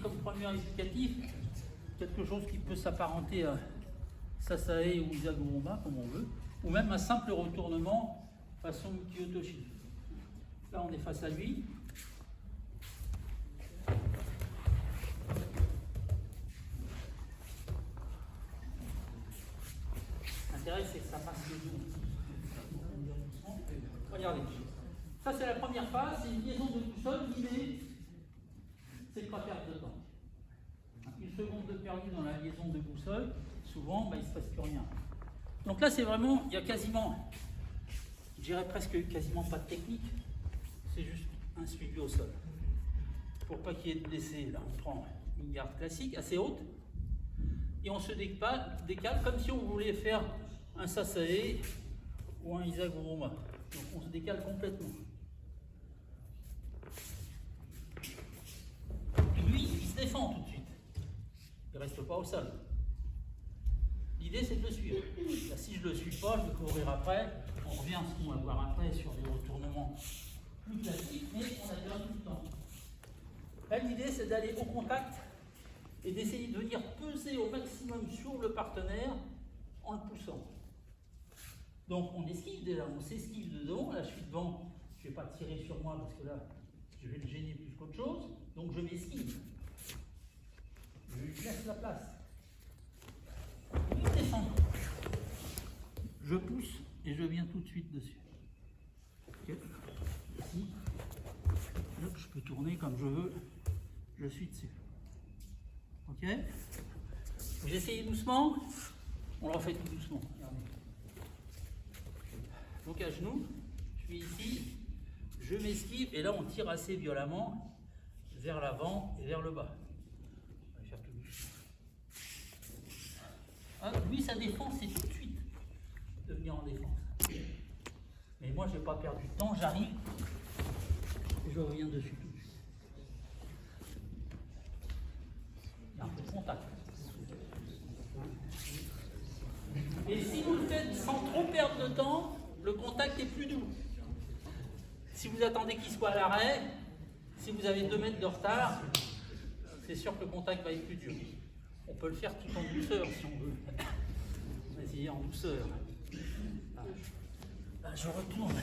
comme premier explicatif quelque chose qui peut s'apparenter à Sasae ou Isaguruma, comme on veut, ou même un simple retournement façon Mukyotoshi. Là, on est face à lui. L'intérêt, c'est que ça passe le dos. Regardez. Ça, c'est la première phase, c'est une liaison de boussole. L'idée, c'est de ne pas perdre de temps. Une seconde de perdu dans la liaison de boussole, souvent, il ne se passe plus rien. Donc là, c'est vraiment, il y a quasiment, je dirais presque quasiment pas de technique, c'est juste un suivi au sol. Pour pas qu'il y ait de blessés, là, on prend une garde classique, assez haute, et on se décale comme si on voulait faire un Sasae ou un Isaguruma. Donc on se décale complètement. Lui, il se défend tout de suite. Il ne reste pas au sol. L'idée, c'est de le suivre. Là, si je ne le suis pas, je vais courir après. On revient à ce qu'on va voir après sur des retournements plus classiques, mais on a perdu du temps. Là, l'idée, c'est d'aller au contact et d'essayer de venir peser au maximum sur le partenaire en le poussant. Donc, on esquive déjà, on s'esquive de devant. Là, je suis devant, je ne vais pas tirer sur moi parce que là, je vais le gêner plus qu'autre chose. Donc, je m'esquive. Je lui laisse la place. Je descends. Je pousse et je viens tout de suite dessus. Okay. Ici, hop, je peux tourner comme je veux. Je suis dessus. Ok. J'essaye doucement. On le refait tout doucement. Regardez. Donc à genoux, je suis ici. Je m'esquive et là on tire assez violemment vers l'avant et vers le bas. Lui, sa défense, c'est tout de suite de venir en défense. Mais moi, je n'ai pas perdu de temps, j'arrive et je reviens dessus tout de suite. Il y a un peu de contact. Et si vous le faites sans trop perdre de temps, le contact est plus doux. Si vous attendez qu'il soit à l'arrêt, si vous avez 2 mètres de retard, c'est sûr que le contact va être plus dur. On peut le faire tout en douceur si on veut. On va essayer en douceur. Là, je retourne.